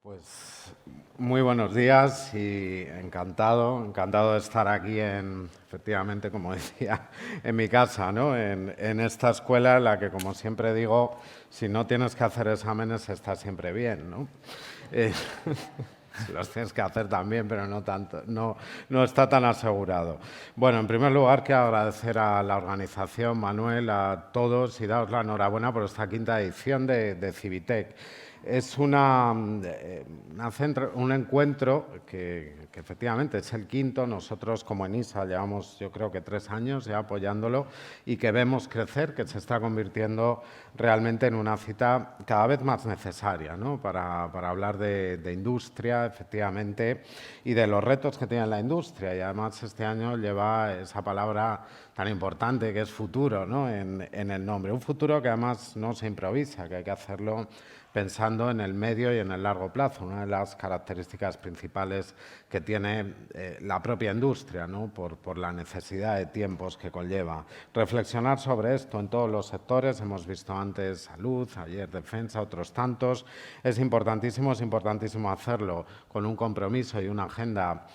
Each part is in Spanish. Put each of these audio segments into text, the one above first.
Pues muy buenos días y encantado de estar aquí efectivamente, como decía, en mi casa, ¿no? En esta escuela en la que, como siempre digo, si no tienes que hacer exámenes está siempre bien, ¿no? Eh, los tienes que hacer también, pero no tanto, no está tan asegurado. Bueno, en primer lugar, quiero agradecer a la organización, Manuel, a todos y daros la enhorabuena por esta quinta edición de Civitec. Es un encuentro que efectivamente es el quinto. Nosotros como ENISA llevamos yo creo que 3 años ya apoyándolo y que vemos crecer, que se está convirtiendo realmente en una cita cada vez más necesaria, ¿no? para hablar de industria efectivamente y de los retos que tiene la industria. Y además este año lleva esa palabra tan importante que es futuro, ¿no? en el nombre. Un futuro que además no se improvisa, que hay que hacerlo pensando en el medio y en el largo plazo, una de las características principales que tiene la propia industria, ¿no? por la necesidad de tiempos que conlleva. Reflexionar sobre esto en todos los sectores, hemos visto antes salud, ayer defensa, otros tantos, es importantísimo hacerlo con un compromiso y una agenda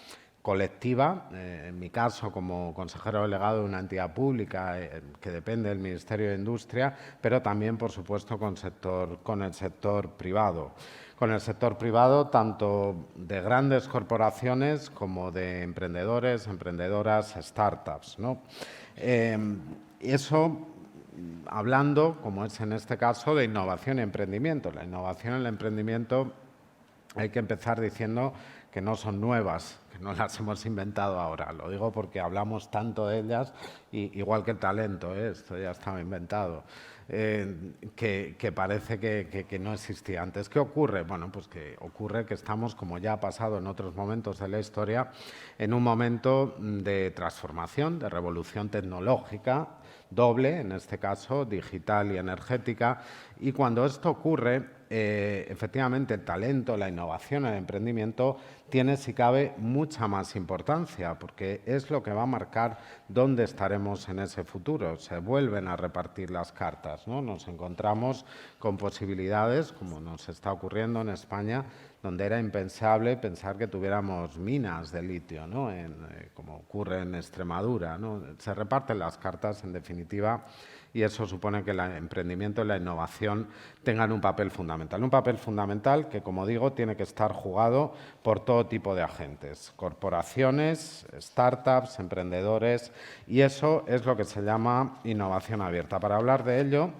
colectiva, en mi caso como consejero delegado de una entidad pública que depende del Ministerio de Industria, pero también, por supuesto, con el sector privado. Con el sector privado, tanto de grandes corporaciones como de emprendedores, emprendedoras, startups, ¿no? Eso hablando, como es en este caso, de innovación y emprendimiento. La innovación y el emprendimiento hay que empezar diciendo que no son nuevas, que no las hemos inventado ahora. Lo digo porque hablamos tanto de ellas, igual que el talento, esto ya estaba inventado, que parece que no existía antes. ¿Qué ocurre? Bueno, pues que ocurre que estamos, como ya ha pasado en otros momentos de la historia, en un momento de transformación, de revolución tecnológica, doble, en este caso, digital y energética. Y cuando esto ocurre, efectivamente, el talento, la innovación, el emprendimiento tiene, si cabe, mucha más importancia, porque es lo que va a marcar dónde estaremos en ese futuro. Se vuelven a repartir las cartas, ¿no? Nos encontramos con posibilidades, como nos está ocurriendo en España, donde era impensable pensar que tuviéramos minas de litio, ¿no? Como ocurre en Extremadura, ¿no? Se reparten las cartas, en definitiva, y eso supone que el emprendimiento y la innovación tengan un papel fundamental. Un papel fundamental que, como digo, tiene que estar jugado por todo tipo de agentes, corporaciones, startups, emprendedores, y eso es lo que se llama innovación abierta. Para hablar de ello,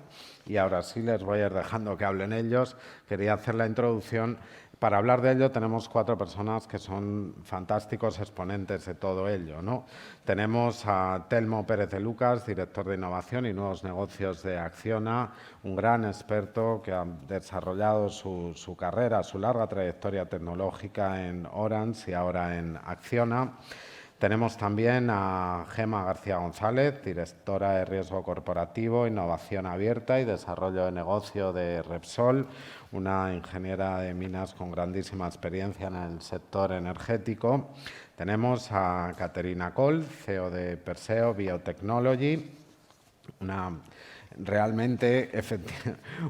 y ahora sí les voy a ir dejando que hablen ellos, quería hacer la introducción. Para hablar de ello tenemos 4 personas que son fantásticos exponentes de todo ello, ¿no? Tenemos a Telmo Pérez de Lucas, director de Innovación y Nuevos Negocios de Acciona, un gran experto que ha desarrollado su carrera, su larga trayectoria tecnológica en Orange y ahora en Acciona. Tenemos también a Gema García González, directora de Riesgo Corporativo, Innovación Abierta y Desarrollo de Negocio de Repsol, una ingeniera de minas con grandísima experiencia en el sector energético. Tenemos a Caterina Coll, CEO de Perseo Biotechnology,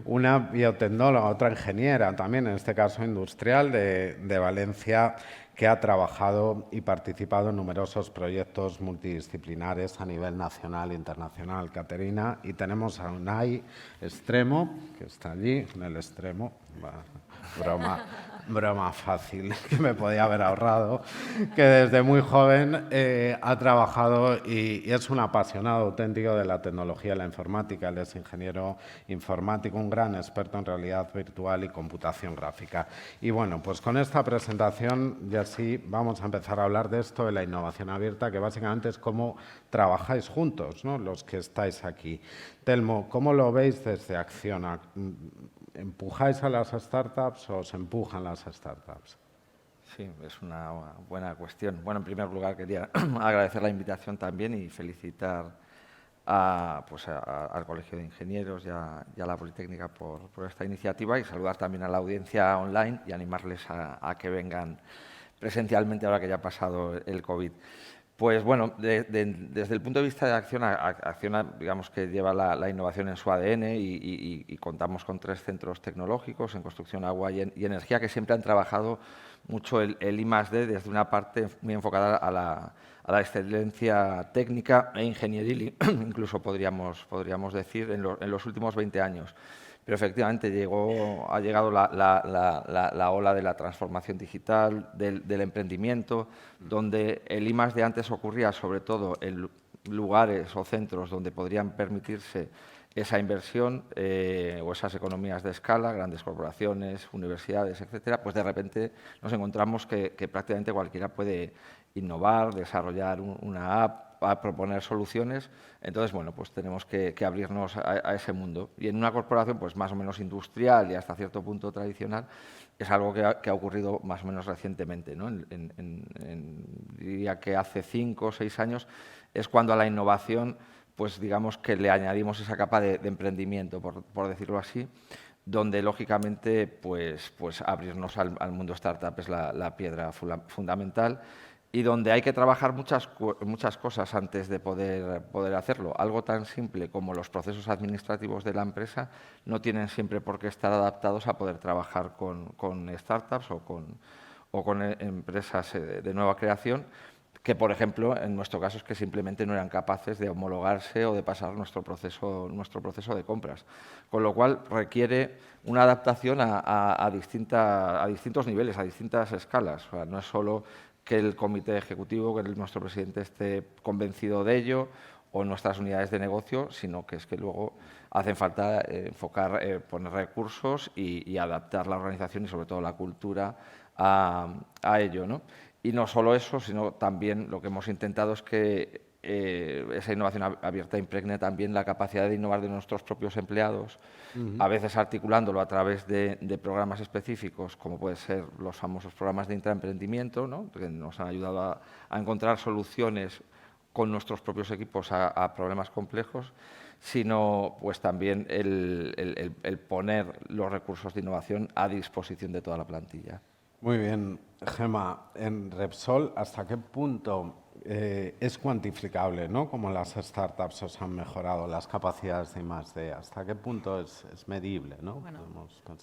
una biotecnóloga, otra ingeniera, también en este caso industrial, de Valencia, que ha trabajado y participado en numerosos proyectos multidisciplinares a nivel nacional e internacional. Caterina, y tenemos a Unai Extremo, que está allí, en el extremo, broma fácil, que me podía haber ahorrado, que desde muy joven ha trabajado y es un apasionado auténtico de la tecnología y la informática. Él es ingeniero informático, un gran experto en realidad virtual y computación gráfica. Y bueno, pues con esta presentación ya sí vamos a empezar a hablar de esto, de la innovación abierta, que básicamente es cómo trabajáis juntos, ¿no? Los que estáis aquí. Telmo, ¿cómo lo veis desde Acciona? ¿Empujáis a las startups o os empujan las startups? Sí, es una buena cuestión. Bueno, en primer lugar quería agradecer la invitación también y felicitar al Colegio de Ingenieros y a la Politécnica por esta iniciativa y saludar también a la audiencia online y animarles a que vengan presencialmente ahora que ya ha pasado el COVID. Pues bueno, desde el punto de vista de Acciona, digamos que lleva la innovación en su ADN y contamos con 3 centros tecnológicos en construcción, agua y energía que siempre han trabajado mucho el I+D desde una parte muy enfocada a la excelencia técnica e ingenieril, incluso podríamos decir, en los últimos 20 años. Pero efectivamente ha llegado la ola de la transformación digital, del emprendimiento, donde el I+D antes ocurría sobre todo en lugares o centros donde podrían permitirse esa inversión o esas economías de escala, grandes corporaciones, universidades, etcétera, pues de repente nos encontramos que prácticamente cualquiera puede innovar, desarrollar una app, a proponer soluciones. Entonces, bueno, pues tenemos que abrirnos a ese mundo. Y en una corporación pues más o menos industrial y hasta cierto punto tradicional, es algo que ha ocurrido más o menos recientemente, ¿no? Diría que hace 5 o 6 años es cuando a la innovación, pues digamos que le añadimos esa capa de emprendimiento, por decirlo así, donde lógicamente pues abrirnos al mundo startup es la piedra fundamental y donde hay que trabajar muchas cosas antes de poder hacerlo. Algo tan simple como los procesos administrativos de la empresa no tienen siempre por qué estar adaptados a poder trabajar con startups o con empresas de nueva creación, que, por ejemplo, en nuestro caso es que simplemente no eran capaces de homologarse o de pasar nuestro proceso de compras. Con lo cual requiere una adaptación a distintos niveles, a distintas escalas. O sea, no es solo que el comité ejecutivo, que nuestro presidente esté convencido de ello, o nuestras unidades de negocio, sino que es que luego hacen falta poner recursos y adaptar la organización y sobre todo la cultura a ello, ¿no? Y no solo eso, sino también lo que hemos intentado es que esa innovación abierta impregne también la capacidad de innovar de nuestros propios empleados, a veces articulándolo a través de programas específicos, como pueden ser los famosos programas de intraemprendimiento, ¿no? Que nos han ayudado a encontrar soluciones con nuestros propios equipos a problemas complejos, sino pues también el poner los recursos de innovación a disposición de toda la plantilla. Muy bien, Gemma. En Repsol, ¿hasta qué punto es cuantificable, ¿no? Como las startups os han mejorado las capacidades de I+D? ¿Hasta qué punto es medible, ¿no? Bueno,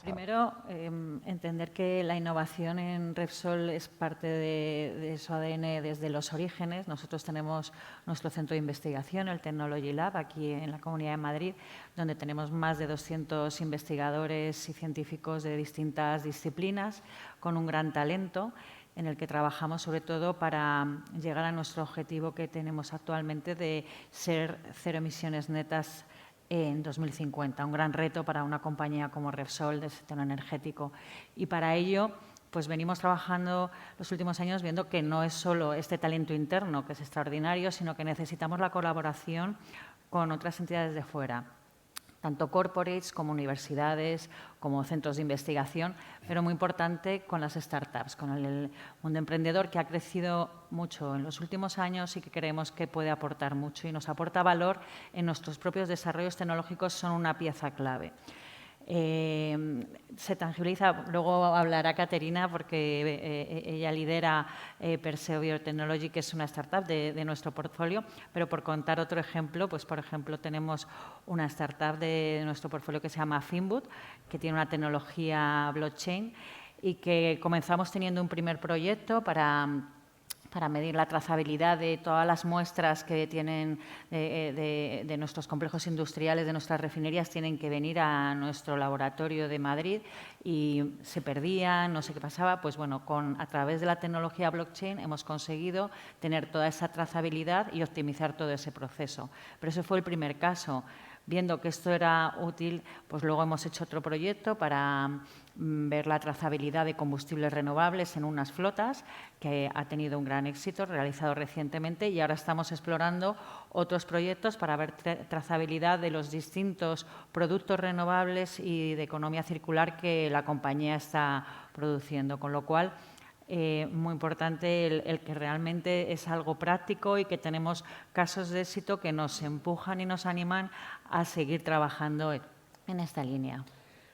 primero, entender que la innovación en Repsol es parte de su ADN desde los orígenes. Nosotros tenemos nuestro centro de investigación, el Technology Lab, aquí en la Comunidad de Madrid, donde tenemos más de 200 investigadores y científicos de distintas disciplinas, con un gran talento, en el que trabajamos sobre todo para llegar a nuestro objetivo que tenemos actualmente de ser 0 emisiones netas en 2050, un gran reto para una compañía como Repsol del sector energético. Y para ello, pues venimos trabajando los últimos años viendo que no es solo este talento interno, que es extraordinario, sino que necesitamos la colaboración con otras entidades de fuera, tanto corporates como universidades, como centros de investigación, pero muy importante con las startups, con el mundo emprendedor, que ha crecido mucho en los últimos años y que creemos que puede aportar mucho y nos aporta valor en nuestros propios desarrollos tecnológicos, son una pieza clave. Se tangibiliza, luego hablará Caterina porque ella lidera Perseo Biotechnology, que es una startup de nuestro portfolio, pero por contar otro ejemplo, pues por ejemplo tenemos una startup de nuestro portfolio que se llama Finboot, que tiene una tecnología blockchain y que comenzamos teniendo un primer proyecto para medir la trazabilidad de todas las muestras que tienen de nuestros complejos industriales, de nuestras refinerías, tienen que venir a nuestro laboratorio de Madrid y se perdían, no sé qué pasaba. Pues bueno, a través de la tecnología blockchain hemos conseguido tener toda esa trazabilidad y optimizar todo ese proceso. Pero ese fue el primer caso. Viendo que esto era útil, pues luego hemos hecho otro proyecto para ver la trazabilidad de combustibles renovables en unas flotas, que ha tenido un gran éxito, realizado recientemente, y ahora estamos explorando otros proyectos para ver trazabilidad de los distintos productos renovables y de economía circular que la compañía está produciendo, con lo cual muy importante el que realmente es algo práctico y que tenemos casos de éxito que nos empujan y nos animan a seguir trabajando en esta línea.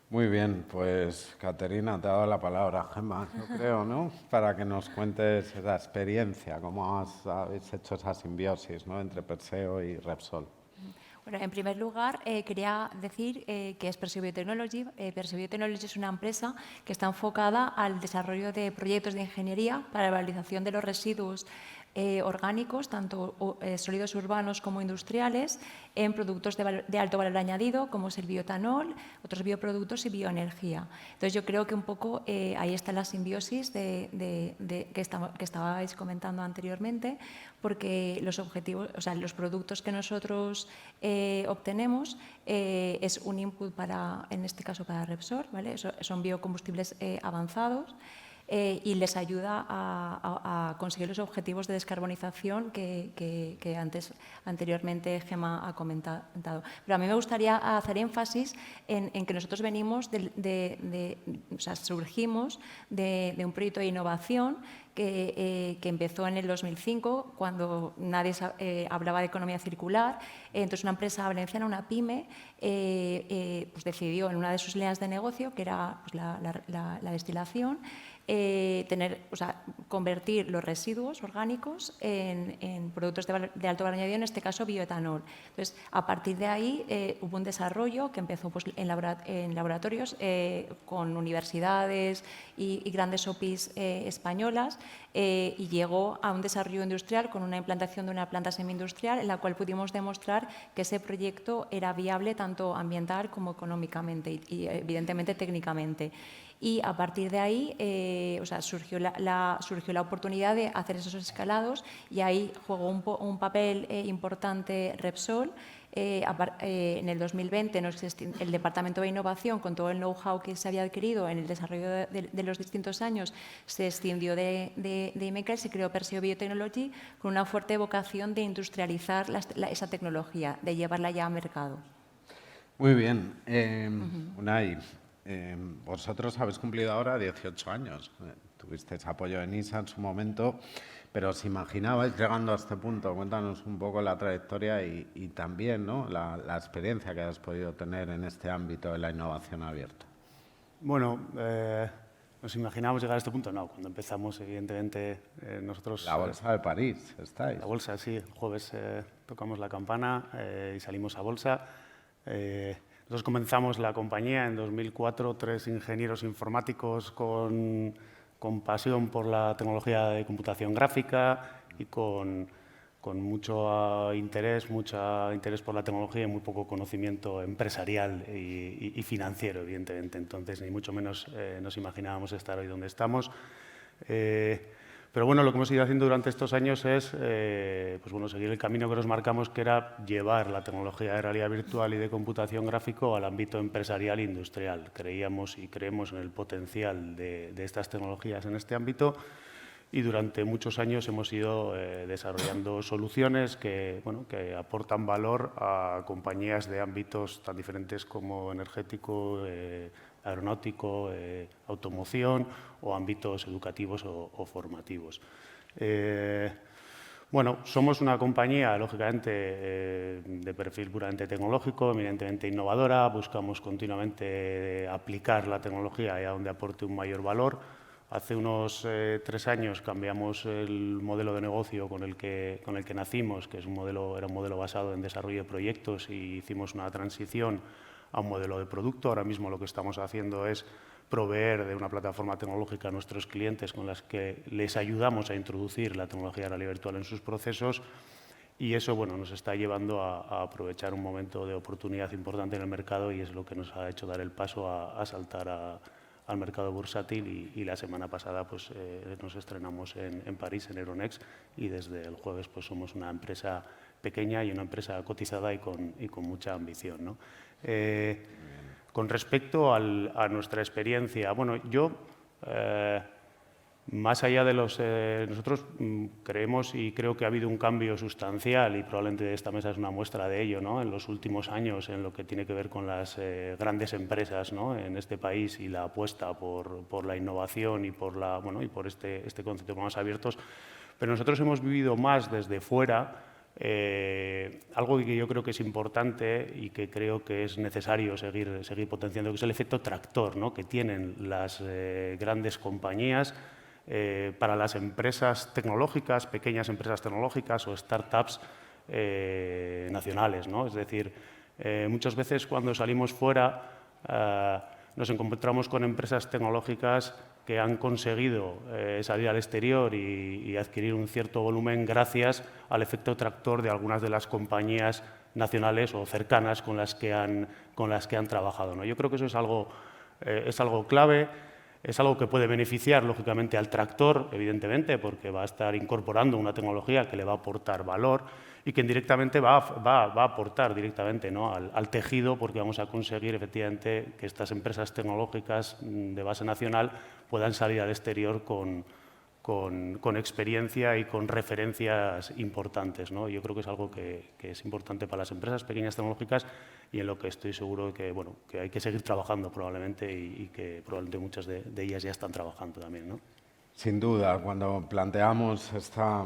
Muy bien, pues Caterina, te ha dado la palabra, Gemma, yo creo, ¿no? Para que nos cuentes esa experiencia, cómo habéis hecho esa simbiosis, ¿no? Entre Perseo y Repsol. Bueno, en primer lugar, quería decir que es Perseo Biotechnology. Perseo Biotechnology es una empresa que está enfocada al desarrollo de proyectos de ingeniería para la valorización de los residuos orgánicos, tanto sólidos urbanos como industriales, en productos de alto valor añadido, como es el bioetanol, otros bioproductos y bioenergía. Entonces, yo creo que un poco ahí está la simbiosis que estabais comentando anteriormente, porque los objetivos, o sea, los productos que nosotros obtenemos es un input para, en este caso, para Repsol, ¿vale? Son biocombustibles avanzados. Y les ayuda a conseguir los objetivos de descarbonización que anteriormente Gemma ha comentado. Pero a mí me gustaría hacer énfasis en que nosotros venimos o sea, surgimos de un proyecto de innovación que empezó en el 2005, cuando nadie hablaba de economía circular. Entonces, una empresa valenciana, una pyme, pues decidió en una de sus líneas de negocio, que era pues, la destilación, convertir los residuos orgánicos en productos de alto valor añadido, en este caso bioetanol. Entonces, a partir de ahí hubo un desarrollo que empezó pues, en laboratorios con universidades y grandes OPIs españolas y llegó a un desarrollo industrial con una implantación de una planta semi-industrial en la cual pudimos demostrar que ese proyecto era viable tanto ambiental como económicamente y evidentemente técnicamente. Y a partir de ahí surgió la oportunidad de hacer esos escalados y ahí jugó un papel importante Repsol. En el 2020 el Departamento de Innovación, con todo el know-how que se había adquirido en el desarrollo de los distintos años, se escindió de Imeca y se creó Perseo Biotechnology con una fuerte vocación de industrializar esa tecnología, de llevarla ya a mercado. Muy bien. Unai, vosotros habéis cumplido ahora 18 años. Tuvisteis apoyo de NISA en su momento, pero os imaginabais llegando a este punto. Cuéntanos un poco la trayectoria y también, ¿no?, la experiencia que has podido tener en este ámbito de la innovación abierta. Bueno, ¿nos imaginábamos llegar a este punto? No, cuando empezamos, evidentemente, nosotros... La Bolsa de París, estáis. La Bolsa, sí. El jueves tocamos la campana y salimos a Bolsa. Nosotros comenzamos la compañía en 2004, 3 ingenieros informáticos con pasión por la tecnología de computación gráfica y con mucho interés por la tecnología y muy poco conocimiento empresarial y financiero, evidentemente. Entonces, ni mucho menos nos imaginábamos estar hoy donde estamos. Pero bueno, lo que hemos ido haciendo durante estos años es seguir el camino que nos marcamos, que era llevar la tecnología de realidad virtual y de computación gráfico al ámbito empresarial e industrial. Creíamos y creemos en el potencial de estas tecnologías en este ámbito y durante muchos años hemos ido desarrollando soluciones que aportan valor a compañías de ámbitos tan diferentes como energético, aeronáutico, automoción o ámbitos educativos o formativos. Somos una compañía, lógicamente, de perfil puramente tecnológico, eminentemente innovadora. Buscamos continuamente aplicar la tecnología allá donde aporte un mayor valor. Hace unos 3 años cambiamos el modelo de negocio con el que nacimos, que era un modelo basado en desarrollo de proyectos, y hicimos una transición a un modelo de producto. Ahora mismo lo que estamos haciendo es proveer de una plataforma tecnológica a nuestros clientes con las que les ayudamos a introducir la tecnología de realidad virtual en sus procesos, y eso nos está llevando a aprovechar un momento de oportunidad importante en el mercado, y es lo que nos ha hecho dar el paso a saltar al mercado bursátil, y la semana pasada nos estrenamos en París, en Euronext, y desde el jueves somos una empresa pequeña y una empresa cotizada y con mucha ambición, ¿no? Con respecto a nuestra experiencia, más allá de nosotros creemos y creo que ha habido un cambio sustancial, y probablemente esta mesa es una muestra de ello, ¿no?, en los últimos años, en lo que tiene que ver con las grandes empresas, ¿no?, en este país, y la apuesta por la innovación y por este concepto más abiertos. Pero nosotros hemos vivido más desde fuera Algo que yo creo que es importante y que creo que es necesario seguir potenciando, que es el efecto tractor, ¿no?, que tienen las grandes compañías para las empresas tecnológicas, pequeñas empresas tecnológicas o startups nacionales, ¿no? Es decir, muchas veces cuando salimos fuera nos encontramos con empresas tecnológicas que han conseguido salir al exterior y adquirir un cierto volumen gracias al efecto tractor de algunas de las compañías nacionales o cercanas con las que han trabajado, ¿no? Yo creo que eso es algo clave, es algo que puede beneficiar, lógicamente, al tractor, evidentemente, porque va a estar incorporando una tecnología que le va a aportar valor y que indirectamente va a aportar directamente, ¿no?, al tejido, porque vamos a conseguir, efectivamente, que estas empresas tecnológicas de base nacional puedan salir al exterior con experiencia y con referencias importantes, ¿no? Yo creo que es algo que es importante para las empresas pequeñas tecnológicas y en lo que estoy seguro de que, bueno, que hay que seguir trabajando probablemente y que probablemente muchas de ellas ya están trabajando también, ¿no? Sin duda, cuando planteamos esta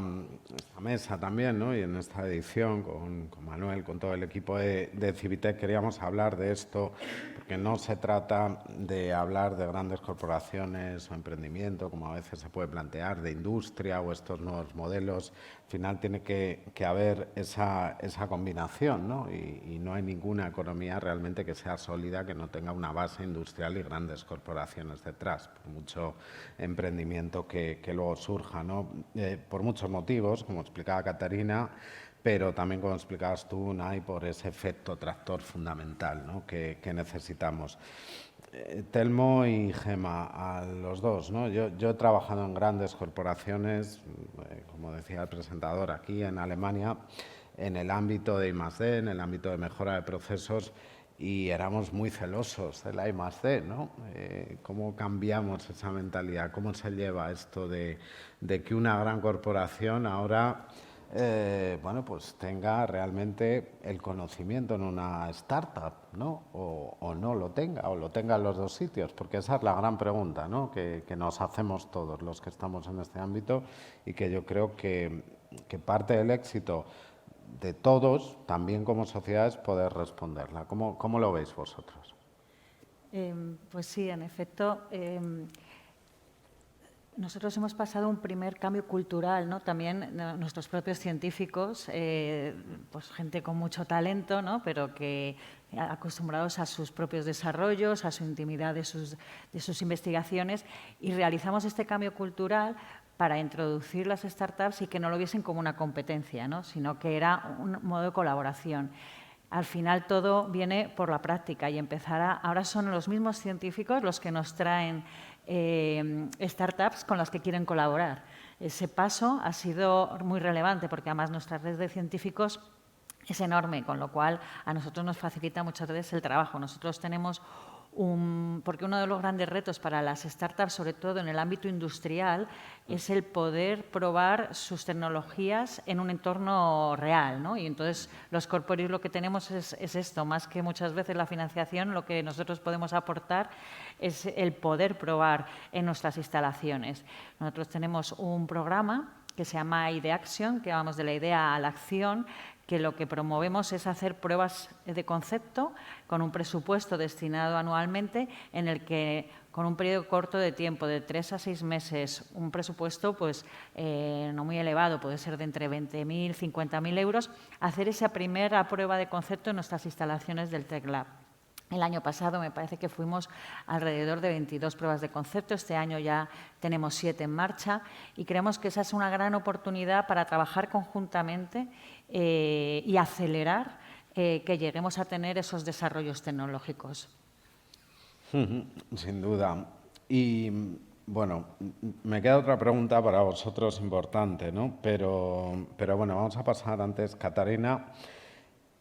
mesa también, ¿no?, y en esta edición con Manuel, con todo el equipo de Civitec, queríamos hablar de esto, porque no se trata de hablar de grandes corporaciones o emprendimiento, como a veces se puede plantear, de industria o estos nuevos modelos. Al final tiene que haber esa combinación, ¿no? Y no hay ninguna economía realmente que sea sólida que no tenga una base industrial y grandes corporaciones detrás, por mucho emprendimiento que luego surja, ¿no? Por muchos motivos, como explicaba Caterina, pero también, como explicabas tú, Unai, por ese efecto tractor fundamental, ¿no?, que necesitamos. Telmo y Gemma, a los dos, ¿no? Yo he trabajado en grandes corporaciones, como decía el presentador, aquí en Alemania, en el ámbito de I+D, en el ámbito de mejora de procesos, y éramos muy celosos de la I+D, ¿no? ¿Cómo cambiamos esa mentalidad? ¿Cómo se lleva esto de que una gran corporación ahora bueno, pues tenga realmente el conocimiento en una startup, ¿no? O no lo tenga, o lo tenga en los dos sitios, porque esa es la gran pregunta, ¿no?, que nos hacemos todos los que estamos en este ámbito y que yo creo que parte del éxito de todos, también como sociedad, es poder responderla. ¿Cómo lo veis vosotros? Pues sí, en efecto. Nosotros hemos pasado un primer cambio cultural, ¿no? También nuestros propios científicos, pues gente con mucho talento, ¿no?, pero que acostumbrados a sus propios desarrollos, a su intimidad de sus investigaciones, y realizamos este cambio cultural para introducir las startups y que no lo viesen como una competencia, ¿no?, sino que era un modo de colaboración. Al final todo viene por la práctica y ahora son los mismos científicos los que nos traen startups con las que quieren colaborar. Ese paso ha sido muy relevante porque además nuestra red de científicos es enorme, con lo cual a nosotros nos facilita muchas veces el trabajo. Nosotros tenemos porque uno de los grandes retos para las startups, sobre todo en el ámbito industrial, es el poder probar sus tecnologías en un entorno real, ¿no? Y entonces los corporates lo que tenemos es esto, más que muchas veces la financiación, lo que nosotros podemos aportar es el poder probar en nuestras instalaciones. Nosotros tenemos un programa que se llama Ideaction, que vamos de la idea a la acción, que lo que promovemos es hacer pruebas de concepto con un presupuesto destinado anualmente en el que, con un periodo corto de tiempo, de 3 a 6 meses, un presupuesto pues, no muy elevado, puede ser de entre 20.000 y 50.000 euros, hacer esa primera prueba de concepto en nuestras instalaciones del Tech Lab. El año pasado me parece que fuimos alrededor de 22 pruebas de concepto. Este año ya tenemos 7 en marcha y creemos que esa es una gran oportunidad para trabajar conjuntamente y acelerar que lleguemos a tener esos desarrollos tecnológicos. Sin duda. Y bueno, me queda otra pregunta para vosotros importante, ¿no? Pero bueno, vamos a pasar antes, Caterina.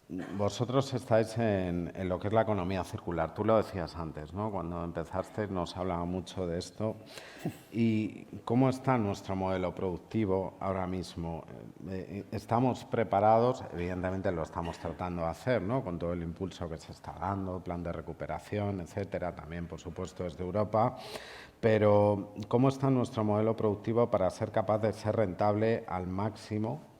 Vosotros estáis en lo que es la economía circular. Tú lo decías antes, ¿no? Cuando empezaste nos hablaba mucho de esto. ¿Y cómo está nuestro modelo productivo ahora mismo? ¿Estamos preparados? Evidentemente lo estamos tratando de hacer, ¿no?, con todo el impulso que se está dando, plan de recuperación, etcétera, también, por supuesto, desde Europa. Pero, ¿cómo está nuestro modelo productivo para ser capaz de ser rentable al máximo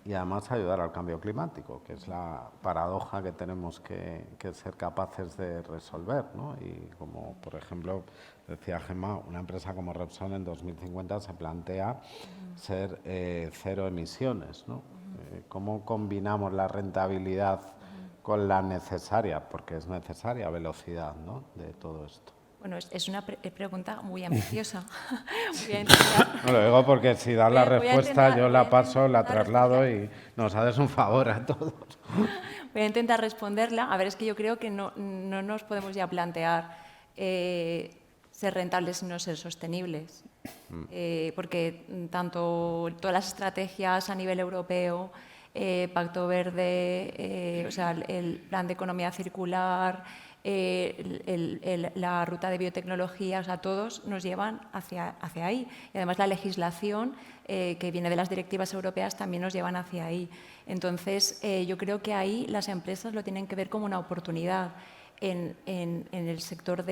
y además ayudar al cambio climático, que es la paradoja que tenemos que ser capaces de resolver, ¿no? Y como, por ejemplo, decía Gemma, una empresa como Repsol en 2050 se plantea ser cero emisiones, ¿no? ¿Cómo combinamos la rentabilidad con la necesaria, porque es necesaria, velocidad, ¿no?, de todo esto? Bueno, es una pregunta muy ambiciosa. Voy a intentar. No, lo digo porque si das la Voy a respuesta, intentar- yo voy a la paso, la intentar traslado y nos haces un favor a todos. Voy a intentar responderla. A ver, es que yo creo que no nos podemos ya plantear ser rentables y no ser sostenibles. Porque tanto todas las estrategias a nivel europeo, Pacto Verde, o sea, el plan de economía circular, la ruta de biotecnología, o sea, todos nos llevan hacia ahí. Y además la legislación que viene de las directivas europeas también nos llevan hacia ahí. Entonces, yo creo que ahí las empresas lo tienen que ver como una oportunidad. En el sector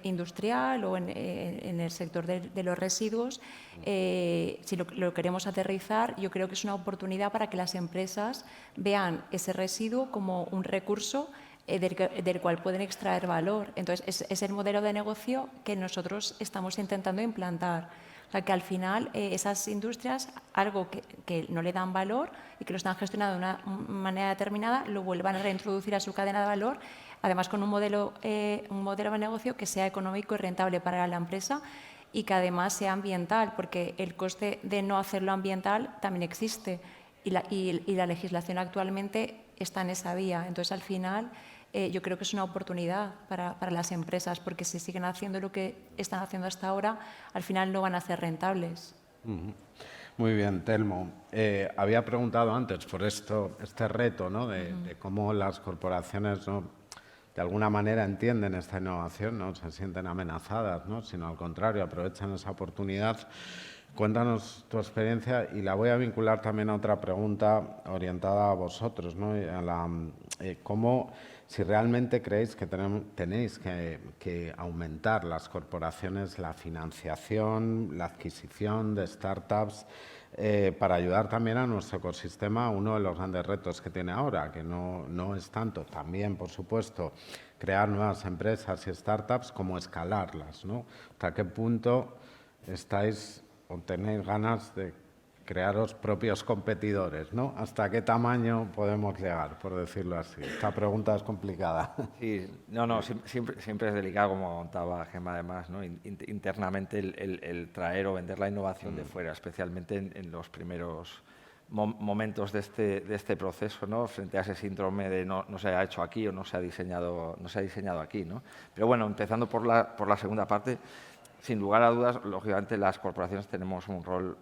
industrial o en el sector de los residuos, si lo queremos aterrizar, yo creo que es una oportunidad para que las empresas vean ese residuo como un recurso del cual pueden extraer valor. Entonces, es el modelo de negocio que nosotros estamos intentando implantar. O sea, que al final esas industrias, algo que no le dan valor y que lo están gestionando de una manera determinada, lo vuelvan a reintroducir a su cadena de valor, además con un modelo de negocio que sea económico y rentable para la empresa y que además sea ambiental, porque el coste de no hacerlo ambiental también existe y la legislación actualmente está en esa vía. Entonces, al final, yo creo que es una oportunidad para las empresas, porque si siguen haciendo lo que están haciendo hasta ahora, al final no van a ser rentables. Muy bien, Telmo. Había preguntado antes por este reto, ¿no?, de cómo las corporaciones, ¿no?, de alguna manera entienden esta innovación, no se sienten amenazadas, ¿no?, sino al contrario, aprovechan esa oportunidad. Cuéntanos tu experiencia y la voy a vincular también a otra pregunta orientada a vosotros, ¿no?, cómo, si realmente creéis que tenéis que aumentar las corporaciones la financiación, la adquisición de startups, para ayudar también a nuestro ecosistema, uno de los grandes retos que tiene ahora, que no es tanto también, por supuesto, crear nuevas empresas y startups como escalarlas, ¿no? ¿Hasta qué punto estáis o tenéis ganas de crearos propios competidores, ¿no? ¿Hasta qué tamaño podemos llegar, por decirlo así? Esta pregunta es complicada. Sí, siempre es delicado, como contaba Gemma, además, ¿no? Internamente el traer o vender la innovación de fuera, especialmente en los primeros momentos de este proceso, ¿no?, frente a ese síndrome de no se ha hecho aquí o no se ha diseñado aquí, ¿no? Pero bueno, empezando por la segunda parte, sin lugar a dudas, lógicamente las corporaciones tenemos un rol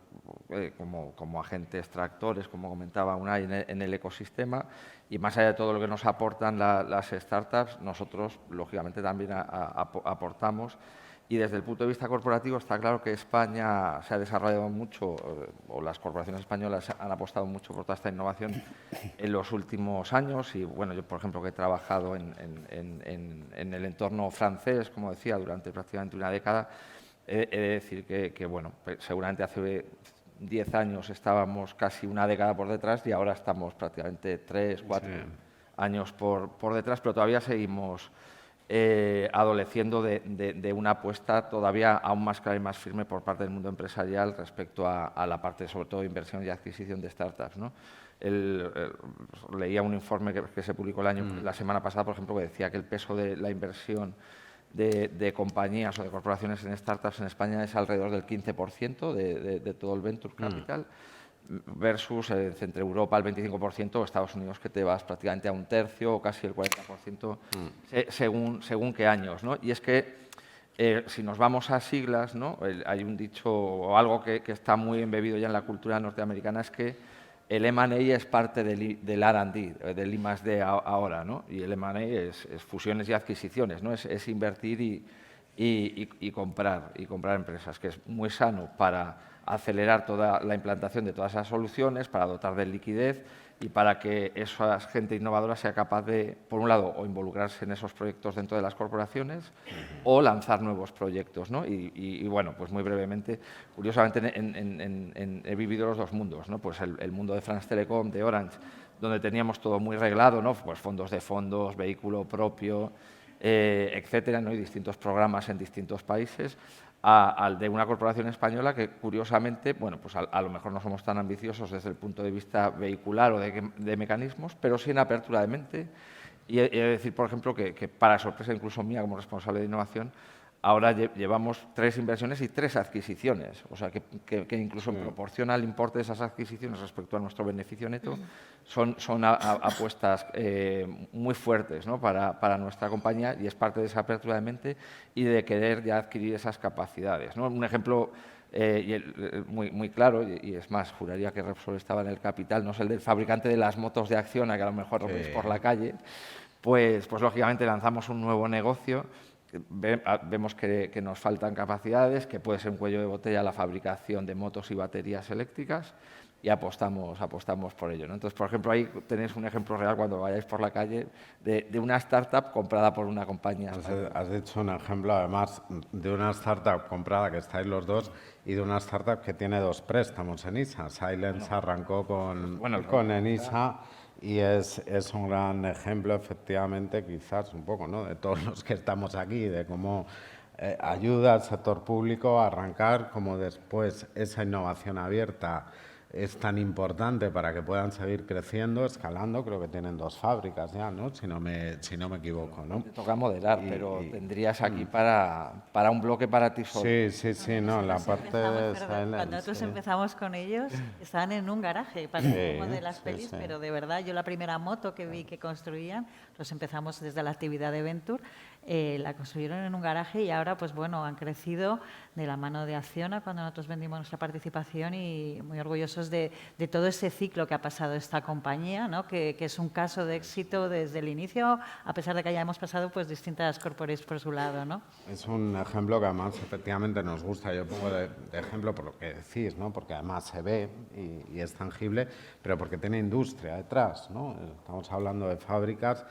como agentes tractores, como comentaba Unai, en el ecosistema, y más allá de todo lo que nos aportan las startups, nosotros lógicamente también aportamos. Y desde el punto de vista corporativo está claro que España se ha desarrollado mucho, o las corporaciones españolas han apostado mucho por toda esta innovación en los últimos años. Y bueno, yo por ejemplo que he trabajado en el entorno francés, como decía, durante prácticamente una década, he de decir que bueno, seguramente hace 10 años estábamos casi una década por detrás y ahora estamos prácticamente 3, 4 años por detrás, pero todavía seguimos adoleciendo de una apuesta todavía aún más clara y más firme por parte del mundo empresarial respecto a la parte, sobre todo, de inversión y adquisición de startups, ¿no? Leía un informe que se publicó la semana pasada, por ejemplo, que decía que el peso de la inversión de compañías o de corporaciones en startups en España es alrededor del 15% de todo el venture capital, versus entre Europa el 25% o Estados Unidos, que te vas prácticamente a un tercio o casi el 40% según qué años, ¿no? Y es que si nos vamos a siglas, ¿no?, hay un dicho o algo que está muy embebido ya en la cultura norteamericana, es que el M&A es parte del R&D, del I+D ahora, ¿no? Y el M&A es fusiones y adquisiciones, ¿no? Es invertir y comprar empresas, que es muy sano para acelerar toda la implantación de todas esas soluciones, para dotar de liquidez y para que esa gente innovadora sea capaz de, por un lado, o involucrarse en esos proyectos dentro de las corporaciones o lanzar nuevos proyectos, ¿no? Y bueno, pues muy brevemente, curiosamente he vivido los dos mundos, ¿no? Pues el mundo de France Telecom, de Orange, donde teníamos todo muy reglado, ¿no? Pues fondos de fondos, vehículo propio, etcétera, ¿no? Y distintos programas en distintos países, al de una corporación española que, curiosamente, bueno, pues a lo mejor no somos tan ambiciosos desde el punto de vista vehicular o de mecanismos, pero sí en apertura de mente. Y he de decir, por ejemplo, que para sorpresa incluso mía como responsable de innovación, ahora llevamos 3 inversiones y 3 adquisiciones. O sea, que incluso en proporción al importe de esas adquisiciones respecto a nuestro beneficio neto, son apuestas muy fuertes, ¿no? para nuestra compañía, y es parte de esa apertura de mente y de querer ya adquirir esas capacidades, ¿no? Un ejemplo muy claro, y es más, juraría que Repsol estaba en el capital, no es el del fabricante de las motos de Acciona, que a lo mejor lo veis por la calle, pues lógicamente lanzamos un nuevo negocio. Vemos que nos faltan capacidades, que puede ser un cuello de botella la fabricación de motos y baterías eléctricas, y apostamos por ello, ¿no? Entonces, por ejemplo, ahí tenéis un ejemplo real cuando vayáis por la calle de una startup comprada por una compañía española. Has hecho un ejemplo, además, de una startup comprada, que estáis los dos, y de una startup que tiene 2 préstamos en ISA. Silence arrancó con Enisa. Y es un gran ejemplo, efectivamente, quizás un poco, ¿no?, de todos los que estamos aquí, de cómo ayuda al sector público a arrancar, como después esa innovación abierta es tan importante para que puedan seguir creciendo, escalando. Creo que tienen 2 fábricas ya, ¿no?, si no me equivoco, ¿no? Te toca moderar, pero tendrías aquí para un bloque para ti solo. Sí, no, la parte de Silence. Cuando nosotros empezamos con ellos, estaban en un garaje, parece como de las pelis, pero de verdad, yo la primera moto que vi que construían, los empezamos desde la actividad de Venture, la construyeron en un garaje, y ahora, pues bueno, han crecido de la mano de Acciona cuando nosotros vendimos nuestra participación, y muy orgullosos de todo ese ciclo que ha pasado esta compañía, ¿no? que es un caso de éxito desde el inicio, a pesar de que hayamos pasado pues distintas corporates por su lado, ¿no? Es un ejemplo que además efectivamente nos gusta. Yo pongo de ejemplo por lo que decís, ¿no?, porque además se ve y es tangible, pero porque tiene industria detrás, ¿no? Estamos hablando de fábricas.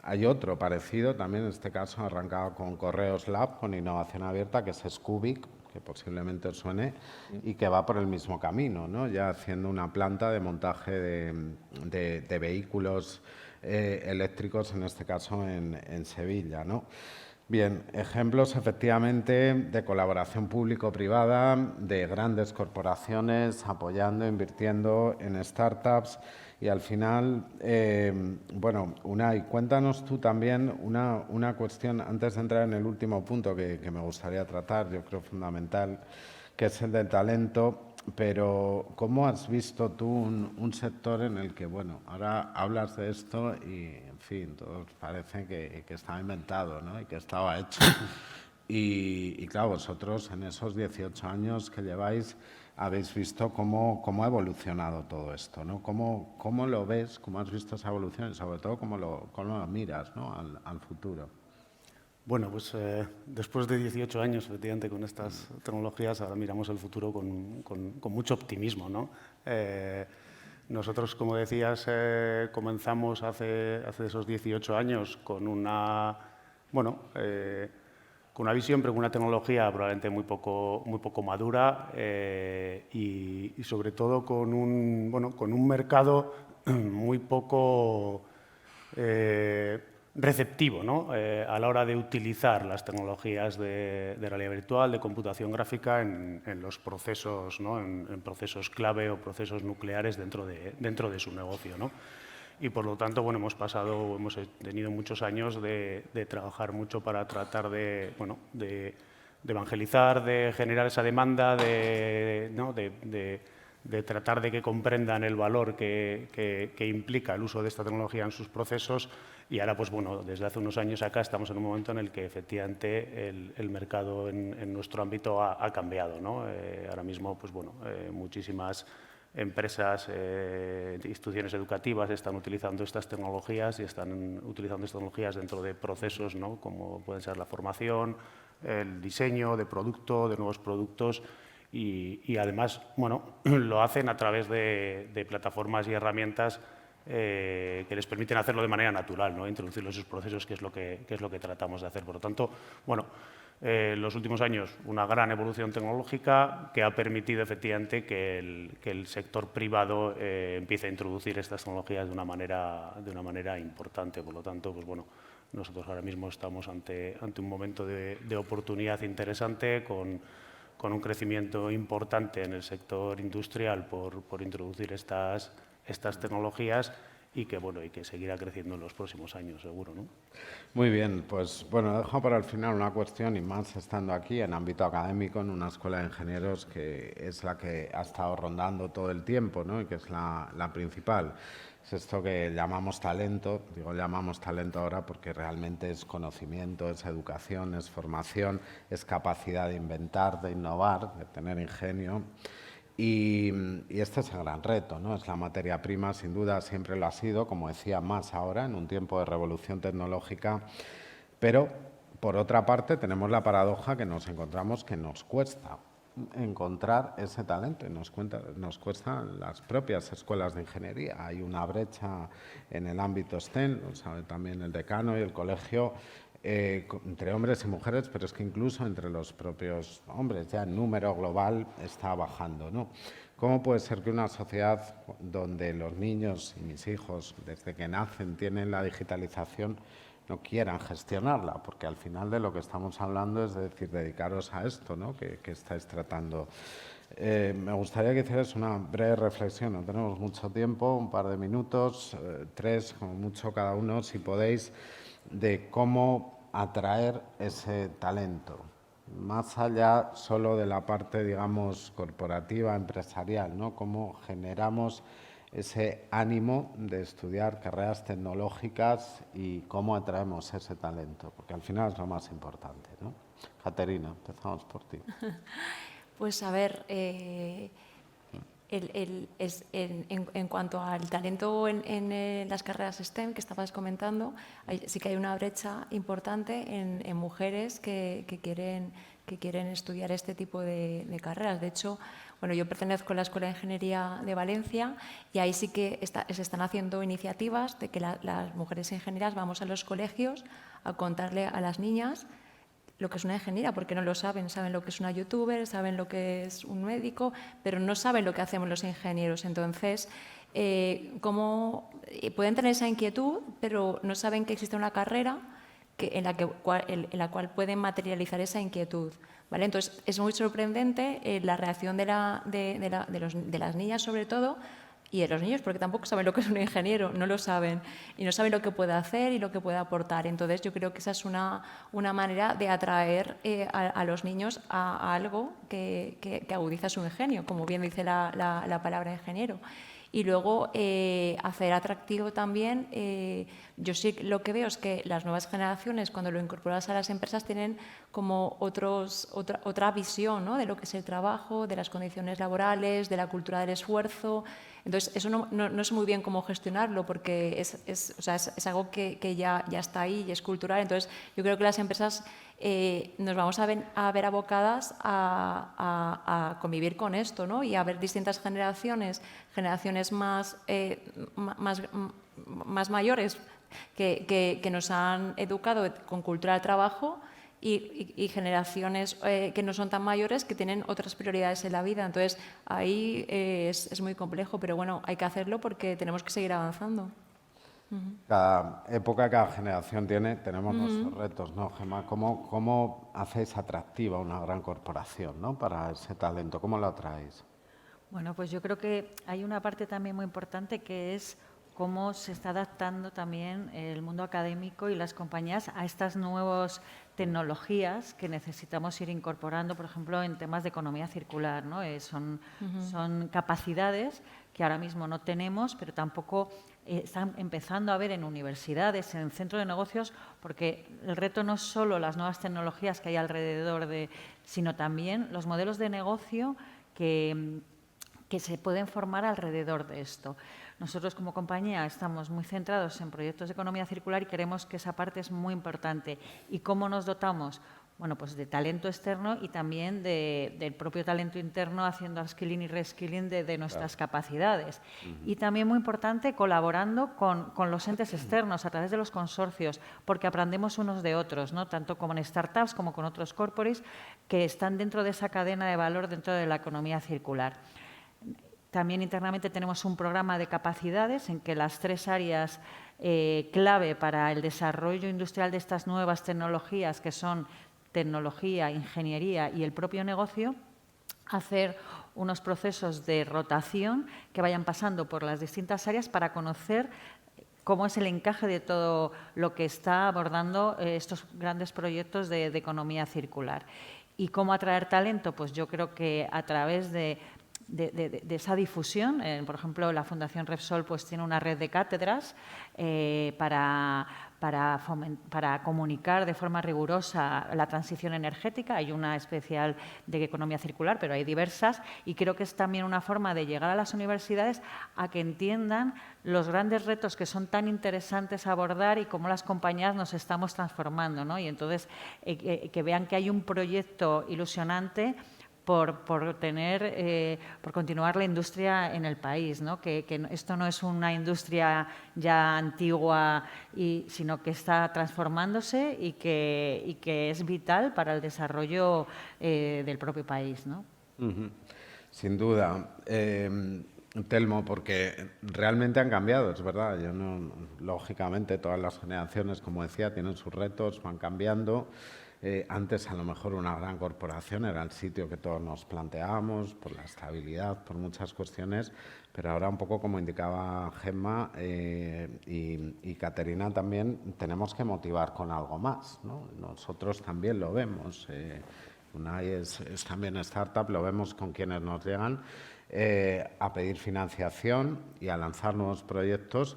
Hay otro parecido, también en este caso arrancado con Correos Lab, con innovación abierta, que es Scubic, que posiblemente os suene, y que va por el mismo camino, ¿no?, ya haciendo una planta de montaje de vehículos eléctricos, en este caso en Sevilla, ¿no? Bien, ejemplos efectivamente de colaboración público-privada, de grandes corporaciones apoyando, invirtiendo en startups. Y al final, bueno, Unai, cuéntanos tú también una cuestión, antes de entrar en el último punto que me gustaría tratar, yo creo fundamental, que es el del talento. Pero ¿cómo has visto tú un sector en el que, bueno, ahora hablas de esto y, en fin, todos parece que estaba inventado, ¿no?, y que estaba hecho? Y claro, vosotros en esos 18 años que lleváis habéis visto cómo ha evolucionado todo esto, ¿no? ¿Cómo lo ves? ¿Cómo has visto esa evolución? Y sobre todo, ¿cómo lo miras, ¿no?, al futuro? Bueno, pues después de 18 años, efectivamente, con estas tecnologías, ahora miramos el futuro con mucho optimismo, ¿no? Nosotros, como decías, comenzamos hace esos 18 años con una visión, pero con una tecnología probablemente muy poco madura, y sobre todo con un mercado muy poco receptivo, ¿no?, a la hora de utilizar las tecnologías de realidad virtual, de computación gráfica en los procesos, ¿no?, en procesos clave o procesos nucleares dentro de su negocio, ¿no? Y por lo tanto, bueno, hemos tenido muchos años de trabajar mucho para tratar de evangelizar, de generar esa demanda, de tratar de que comprendan el valor que implica el uso de esta tecnología en sus procesos. Y ahora, pues bueno, desde hace unos años acá estamos en un momento en el que efectivamente el mercado en nuestro ámbito ha cambiado, ¿no? Ahora mismo, pues bueno, muchísimas empresas, instituciones educativas están utilizando estas tecnologías, y están utilizando estas tecnologías dentro de procesos, ¿no?, como pueden ser la formación, el diseño de nuevos productos, y además, bueno, lo hacen a través de plataformas y herramientas que les permiten hacerlo de manera natural, ¿no? Introducirlo en sus procesos, que es lo que tratamos de hacer. Por lo tanto, bueno, los últimos años una gran evolución tecnológica que ha permitido efectivamente que el sector privado empiece a introducir estas tecnologías de una manera importante. Por lo tanto, pues bueno, nosotros ahora mismo estamos ante un momento de oportunidad interesante con un crecimiento importante en el sector industrial por introducir estas tecnologías y que seguirá creciendo en los próximos años, seguro, ¿no? Muy bien, pues bueno, dejo para el final una cuestión, y más estando aquí en ámbito académico, en una escuela de ingenieros que es la que ha estado rondando todo el tiempo, ¿no? Y que es la principal. Es esto que llamamos talento. Digo llamamos talento ahora porque realmente es conocimiento, es educación, es formación, es capacidad de inventar, de innovar, de tener ingenio. Y este es el gran reto, ¿no? Es la materia prima, sin duda, siempre lo ha sido, como decía, más ahora, en un tiempo de revolución tecnológica. Pero, por otra parte, tenemos la paradoja que nos encontramos que nos cuesta encontrar ese talento. Nos cuestan las propias escuelas de ingeniería. Hay una brecha en el ámbito STEM, lo sabe también el decano y el colegio, entre hombres y mujeres, pero es que incluso entre los propios hombres ya el número global está bajando, ¿no? ¿Cómo puede ser que una sociedad donde los niños y mis hijos desde que nacen tienen la digitalización no quieran gestionarla? Porque al final de lo que estamos hablando es decir, dedicaros a esto, ¿no? que estáis tratando. Me gustaría que hicierais una breve reflexión, no tenemos mucho tiempo, un par de minutos, 3 como mucho cada uno, si podéis, de cómo atraer ese talento, más allá solo de la parte, digamos, corporativa, empresarial, ¿no? Cómo generamos ese ánimo de estudiar carreras tecnológicas y cómo atraemos ese talento, porque al final es lo más importante, ¿no? Caterina, empezamos por ti. Pues a ver, en cuanto al talento en las carreras STEM que estabas comentando, sí que hay una brecha importante en mujeres que quieren estudiar este tipo de carreras. De hecho, bueno, yo pertenezco a la Escuela de Ingeniería de Valencia y ahí sí que se están haciendo iniciativas de que las mujeres ingenieras vamos a los colegios a contarle a las niñas lo que es una ingeniera, porque no lo saben. Saben lo que es una youtuber, saben lo que es un médico, pero no saben lo que hacemos los ingenieros. Entonces, ¿cómo pueden tener esa inquietud, pero no saben que existe una carrera en la cual pueden materializar esa inquietud? ¿Vale? Entonces, es muy sorprendente la reacción de las niñas, sobre todo, y de los niños, porque tampoco saben lo que es un ingeniero, no lo saben, y no saben lo que puede hacer y lo que puede aportar. Entonces, yo creo que esa es una manera de atraer a los niños a algo que agudiza su ingenio, como bien dice la palabra ingeniero. Y luego, hacer atractivo también, yo sí lo que veo es que las nuevas generaciones, cuando lo incorporas a las empresas, tienen como otra visión, ¿no? De lo que es el trabajo, de las condiciones laborales, de la cultura del esfuerzo. Entonces, eso no sé muy bien cómo gestionarlo, porque es algo que ya está ahí y es cultural. Entonces, yo creo que las empresas nos vamos a ver abocadas a convivir con esto, ¿no? Y a ver distintas generaciones más mayores que nos han educado con cultura del trabajo y generaciones que no son tan mayores que tienen otras prioridades en la vida. Entonces, ahí es muy complejo, pero bueno, hay que hacerlo porque tenemos que seguir avanzando. Cada época, cada generación tenemos nuestros retos, ¿no, Gemma? ¿Cómo hacéis atractiva una gran corporación, ¿no? Para ese talento? ¿Cómo lo atraéis? Bueno, pues yo creo que hay una parte también muy importante que es cómo se está adaptando también el mundo académico y las compañías a estas nuevas tecnologías que necesitamos ir incorporando, por ejemplo, en temas de economía circular, ¿no? Son capacidades que ahora mismo no tenemos, pero tampoco están empezando a ver en universidades, en centros de negocios, porque el reto no es solo las nuevas tecnologías que hay alrededor sino también los modelos de negocio que se pueden formar alrededor de esto. Nosotros como compañía estamos muy centrados en proyectos de economía circular y creemos que esa parte es muy importante. ¿Y cómo nos dotamos? bueno, pues de talento externo y también del propio talento interno, haciendo upskilling y reskilling de nuestras capacidades. Y también, muy importante, colaborando con los entes externos a través de los consorcios, porque aprendemos unos de otros, ¿no? Tanto como en startups como con otros corporates que están dentro de esa cadena de valor dentro de la economía circular. También internamente tenemos un programa de capacidades en que las 3 áreas clave para el desarrollo industrial de estas nuevas tecnologías, que son tecnología, ingeniería y el propio negocio, hacer unos procesos de rotación que vayan pasando por las distintas áreas para conocer cómo es el encaje de todo lo que está abordando estos grandes proyectos de economía circular. ¿Y cómo atraer talento? Pues yo creo que a través de esa difusión. Por ejemplo, la Fundación Repsol pues, tiene una red de cátedras para comunicar de forma rigurosa la transición energética. Hay una especial de economía circular, pero hay diversas, y creo que es también una forma de llegar a las universidades a que entiendan los grandes retos que son tan interesantes a abordar y cómo las compañías nos estamos transformando, ¿no? Y entonces que vean que hay un proyecto ilusionante por continuar la industria en el país, ¿no? Que esto no es una industria ya antigua, sino que está transformándose y que es vital para el desarrollo del propio país, ¿no? Sin duda. Telmo, porque realmente han cambiado, es verdad. Lógicamente, todas las generaciones, como decía, tienen sus retos, van cambiando. Antes, a lo mejor, una gran corporación era el sitio que todos nos planteábamos, por la estabilidad, por muchas cuestiones, pero ahora, un poco como indicaba Gemma y Caterina también, tenemos que motivar con algo más, ¿no? Nosotros también lo vemos. Unai es también startup, lo vemos con quienes nos llegan a pedir financiación y a lanzar nuevos proyectos.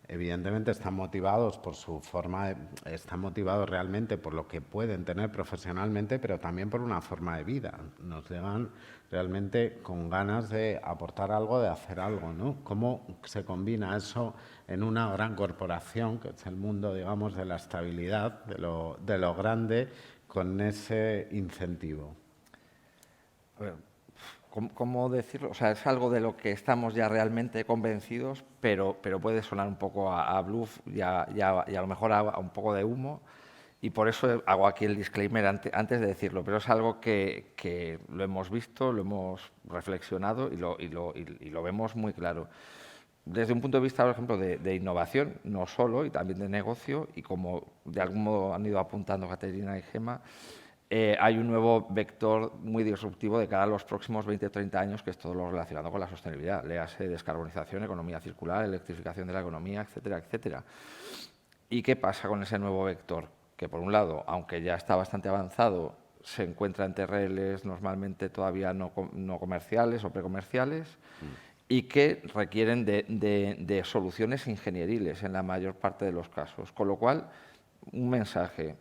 Evidentemente están motivados por su forma, están motivados realmente por lo que pueden tener profesionalmente, pero también por una forma de vida. Nos llegan realmente con ganas de aportar algo, de hacer algo, ¿no? ¿Cómo se combina eso en una gran corporación, que es el mundo, digamos, de la estabilidad, de lo grande, con ese incentivo? A ver, ¿cómo decirlo? O sea, es algo de lo que estamos ya realmente convencidos, pero puede sonar un poco a bluff y a lo mejor a un poco de humo, y por eso hago aquí el disclaimer antes de decirlo, pero es algo que lo hemos visto, lo hemos reflexionado y lo vemos muy claro. Desde un punto de vista, por ejemplo, de innovación, no solo, y también de negocio, y como de algún modo han ido apuntando Caterina y Gemma, hay un nuevo vector muy disruptivo de cara a los próximos 20 o 30 años, que es todo lo relacionado con la sostenibilidad. Léase descarbonización, economía circular, electrificación de la economía, etcétera, etcétera. ¿Y qué pasa con ese nuevo vector? Que, por un lado, aunque ya está bastante avanzado, se encuentra en TRLs normalmente todavía no comerciales o precomerciales, y que requieren de soluciones ingenieriles en la mayor parte de los casos. Con lo cual, un mensaje: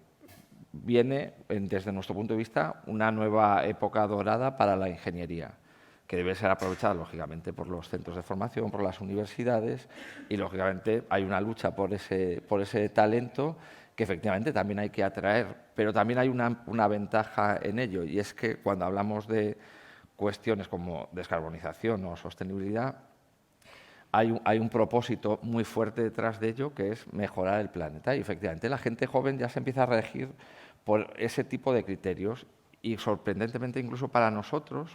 viene, desde nuestro punto de vista, una nueva época dorada para la ingeniería, que debe ser aprovechada, lógicamente, por los centros de formación, por las universidades, y, lógicamente, hay una lucha por ese talento que, efectivamente, también hay que atraer. Pero también hay una ventaja en ello, y es que cuando hablamos de cuestiones como descarbonización o sostenibilidad, hay un propósito muy fuerte detrás de ello, que es mejorar el planeta. Y, efectivamente, la gente joven ya se empieza a regir por ese tipo de criterios, y, sorprendentemente, incluso para nosotros,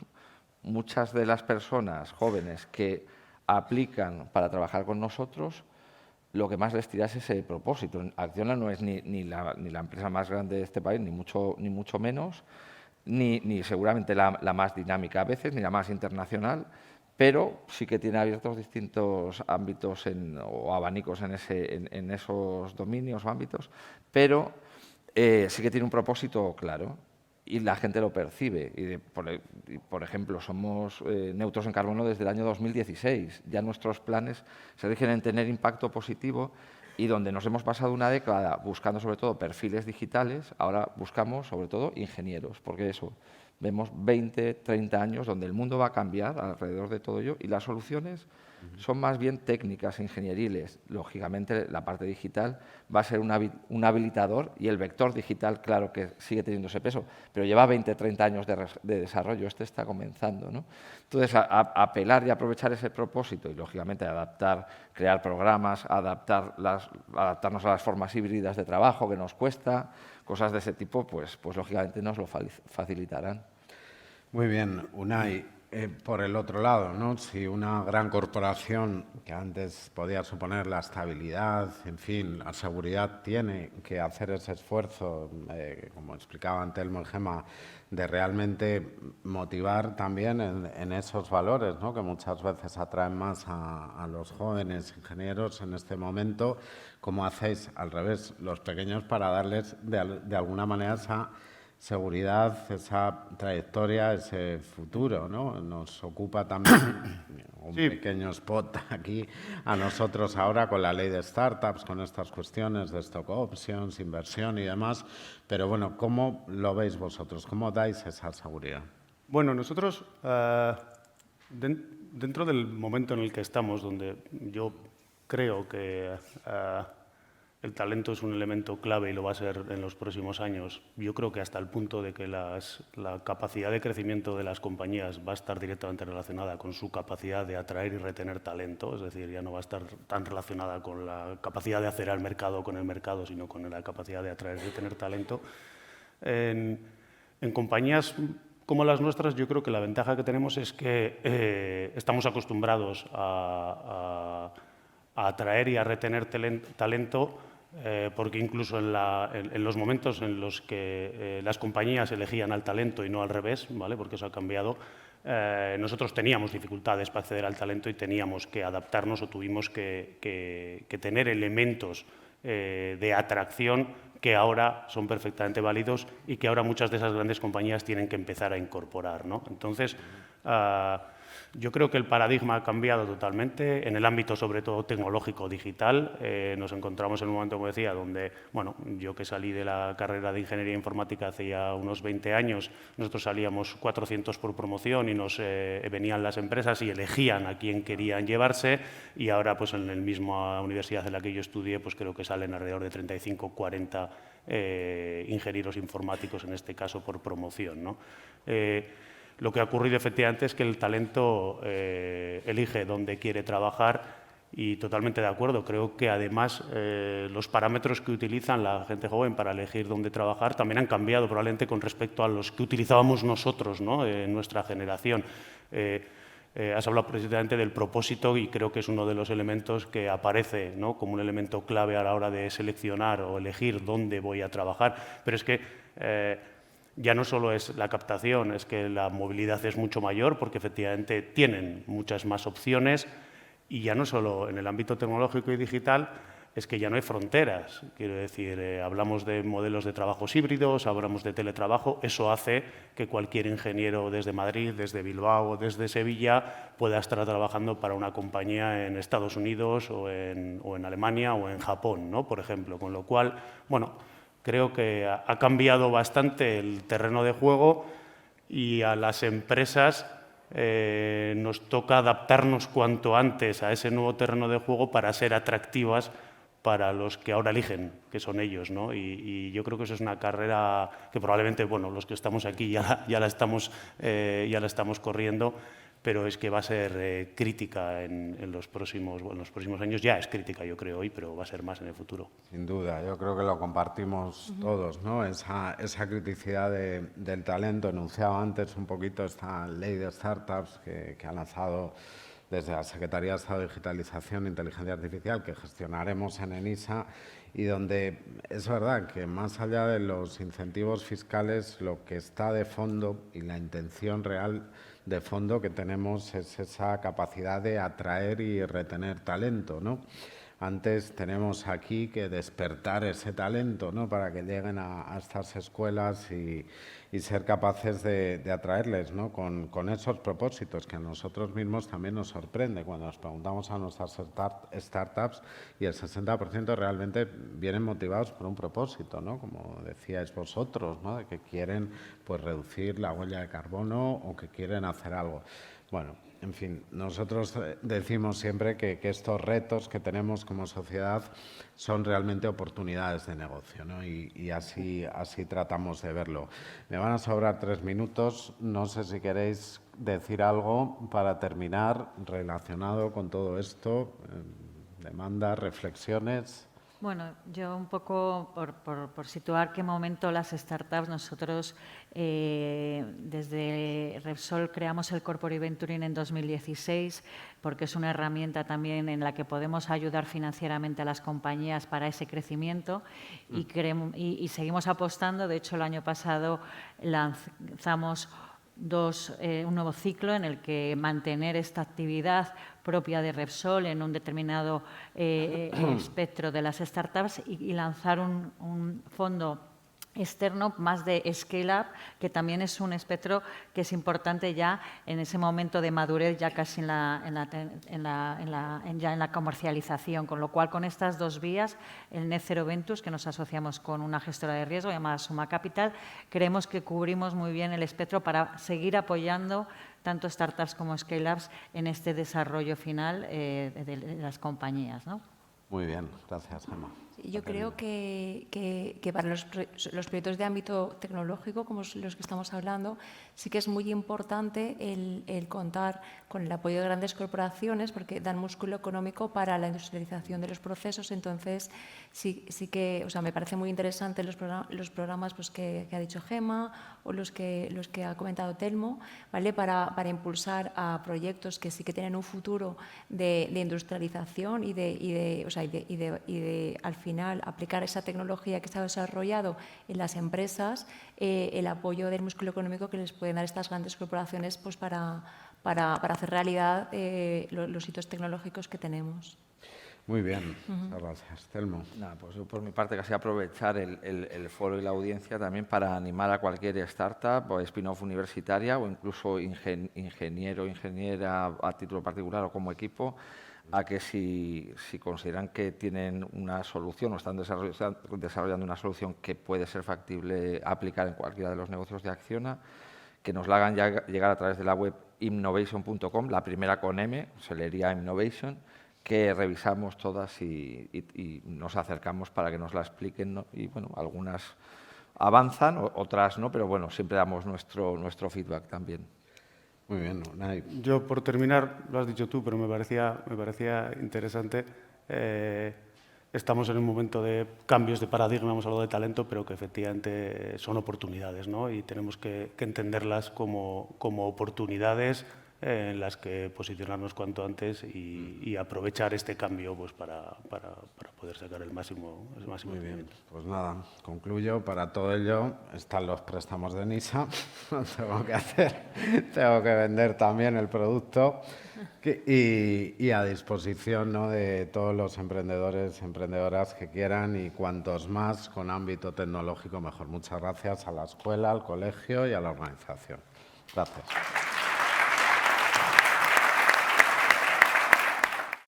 muchas de las personas jóvenes que aplican para trabajar con nosotros, lo que más les tira es ese propósito. Acciona no es ni la empresa más grande de este país, ni mucho menos, ni seguramente la más dinámica a veces, ni la más internacional, pero sí que tiene abiertos distintos ámbitos o abanicos en esos dominios o ámbitos, pero sí que tiene un propósito claro y la gente lo percibe. Por ejemplo, somos neutros en carbono desde el año 2016. Ya nuestros planes se rigen en tener impacto positivo, y donde nos hemos pasado una década buscando sobre todo perfiles digitales, ahora buscamos sobre todo ingenieros, porque eso, vemos 20, 30 años donde el mundo va a cambiar alrededor de todo ello, y las soluciones son más bien técnicas ingenieriles. Lógicamente, la parte digital va a ser un habilitador y el vector digital, claro que sigue teniendo ese peso, pero lleva 20, 30 años de desarrollo, este está comenzando, ¿no? Entonces, apelar y aprovechar ese propósito y, lógicamente, crear programas, adaptarnos a las formas híbridas de trabajo que nos cuesta, cosas de ese tipo, pues lógicamente nos lo facilitarán. Muy bien, Unai. Por el otro lado, ¿no? Si una gran corporación que antes podía suponer la estabilidad, en fin, la seguridad, tiene que hacer ese esfuerzo, como explicaba Antelmo y Gemma, de realmente motivar también en esos valores, ¿no? Que muchas veces atraen más a los jóvenes ingenieros en este momento, ¿cómo hacéis al revés los pequeños para darles de alguna manera esa seguridad, esa trayectoria, ese futuro, ¿no? Nos ocupa también un pequeño spot aquí a nosotros ahora con la ley de startups, con estas cuestiones de stock options, inversión y demás. Pero bueno, ¿cómo lo veis vosotros? ¿Cómo dais esa seguridad? Bueno, nosotros, dentro del momento en el que estamos, donde yo creo que el talento es un elemento clave y lo va a ser en los próximos años. Yo creo que hasta el punto de que la capacidad de crecimiento de las compañías va a estar directamente relacionada con su capacidad de atraer y retener talento, es decir, ya no va a estar tan relacionada con la capacidad de hacer al mercado con el mercado, sino con la capacidad de atraer y retener talento. En compañías como las nuestras, yo creo que la ventaja que tenemos es que estamos acostumbrados a atraer y a retener talento, porque incluso en los momentos en los que las compañías elegían al talento y no al revés, ¿vale? Porque eso ha cambiado, nosotros teníamos dificultades para acceder al talento y teníamos que adaptarnos o tuvimos que tener elementos de atracción que ahora son perfectamente válidos y que ahora muchas de esas grandes compañías tienen que empezar a incorporar, ¿no? Entonces, yo creo que el paradigma ha cambiado totalmente en el ámbito, sobre todo, tecnológico, digital. Nos encontramos en un momento, como decía, donde, bueno, yo que salí de la carrera de Ingeniería Informática hace ya unos 20 años, nosotros salíamos 400 por promoción y nos venían las empresas y elegían a quién querían llevarse, y ahora, pues en la misma universidad en la que yo estudié, pues creo que salen alrededor de 35, 40 ingenieros informáticos, en este caso, por promoción, ¿no? Lo que ha ocurrido efectivamente es que el talento elige dónde quiere trabajar y totalmente de acuerdo. Creo que además los parámetros que utilizan la gente joven para elegir dónde trabajar también han cambiado probablemente con respecto a los que utilizábamos nosotros, ¿no? En nuestra generación. Has hablado precisamente del propósito y creo que es uno de los elementos que aparece, ¿no? Como un elemento clave a la hora de seleccionar o elegir dónde voy a trabajar. Pero es que ya no solo es la captación, es que la movilidad es mucho mayor porque efectivamente tienen muchas más opciones, y ya no solo en el ámbito tecnológico y digital, es que ya no hay fronteras. Quiero decir, hablamos de modelos de trabajos híbridos, hablamos de teletrabajo. Eso hace que cualquier ingeniero desde Madrid, desde Bilbao o desde Sevilla pueda estar trabajando para una compañía en Estados Unidos o en Alemania o en Japón, ¿no? Por ejemplo. Con lo cual, bueno, creo que ha cambiado bastante el terreno de juego y a las empresas nos toca adaptarnos cuanto antes a ese nuevo terreno de juego para ser atractivas para los que ahora eligen, que son ellos, ¿no? Y yo creo que eso es una carrera que probablemente, bueno, los que estamos aquí ya la estamos corriendo, pero es que va a ser crítica en los próximos años. Ya es crítica, yo creo, hoy, pero va a ser más en el futuro. Sin duda, yo creo que lo compartimos todos, ¿no? Esa criticidad del talento. Enunciaba antes un poquito esta ley de startups que ha lanzado desde la Secretaría de Estado de Digitalización e Inteligencia Artificial, que gestionaremos en ENISA, y donde es verdad que más allá de los incentivos fiscales, lo que está de fondo y la intención real de fondo que tenemos es esa capacidad de atraer y retener talento, ¿no? Antes tenemos aquí que despertar ese talento, ¿no? Para que lleguen a estas escuelas y ser capaces de atraerles, ¿no? con esos propósitos que a nosotros mismos también nos sorprende cuando nos preguntamos a nuestras startups y el 60% realmente vienen motivados por un propósito, ¿no? Como decíais vosotros, ¿no? De que quieren pues, reducir la huella de carbono o que quieren hacer algo. Bueno, en fin, nosotros decimos siempre que estos retos que tenemos como sociedad son realmente oportunidades de negocio, ¿no? Y así tratamos de verlo. Me van a sobrar 3 minutos. No sé si queréis decir algo para terminar relacionado con todo esto. Demandas, reflexiones. Bueno, yo un poco por situar qué momento las startups, nosotros desde Repsol creamos el Corporate Venturing en 2016 porque es una herramienta también en la que podemos ayudar financieramente a las compañías para ese crecimiento y seguimos apostando. De hecho, el año pasado lanzamos un nuevo ciclo en el que mantener esta actividad propia de Repsol en un determinado espectro de las startups y lanzar un fondo externo más de scale-up, que también es un espectro que es importante ya en ese momento de madurez, ya casi en la comercialización. Con lo cual, con estas dos vías, el Net Zero Ventures, que nos asociamos con una gestora de riesgo llamada Suma Capital, creemos que cubrimos muy bien el espectro para seguir apoyando tanto startups como scale-ups en este desarrollo final de las compañías, ¿no? Muy bien, gracias, Gemma. Yo creo que para los proyectos de ámbito tecnológico, como los que estamos hablando, sí que es muy importante el contar con el apoyo de grandes corporaciones porque dan músculo económico para la industrialización de los procesos. Entonces, sí que, o sea, me parece muy interesante los programas pues, que ha dicho Gemma o los que ha comentado Telmo, ¿vale? Para impulsar a proyectos que sí que tienen un futuro de industrialización y de al final aplicar esa tecnología que se ha desarrollado en las empresas, el apoyo del músculo económico que les pueden dar estas grandes corporaciones pues, para hacer realidad los hitos tecnológicos que tenemos. Muy bien, gracias. Telmo. Nada, pues yo por mi parte casi aprovechar el foro y la audiencia también para animar a cualquier startup o spin-off universitaria o incluso ingeniero o ingeniera a título particular o como equipo a que si consideran que tienen una solución o están desarrollando una solución que puede ser factible aplicar en cualquiera de los negocios de Acciona, que nos la hagan llegar a través de la web innovation.com, la primera con M, se leería Innovation, que revisamos todas y nos acercamos para que nos la expliquen, ¿no? Y bueno, algunas avanzan, otras no, pero bueno, siempre damos nuestro feedback también. Muy bien, Unai. Yo, por terminar, lo has dicho tú, pero me parecía interesante. Estamos en un momento de cambios de paradigma, hemos hablado de talento, pero que efectivamente son oportunidades, ¿no? Y tenemos que entenderlas como oportunidades en las que posicionarnos cuanto antes y aprovechar este cambio pues, para poder sacar el máximo Muy bien, pues nada, concluyo. Para todo ello están los préstamos de NISA. Tengo que vender también el producto y a disposición, ¿no? de todos los emprendedores, emprendedoras que quieran y cuantos más con ámbito tecnológico mejor. Muchas gracias a la escuela, al colegio y a la organización. Gracias.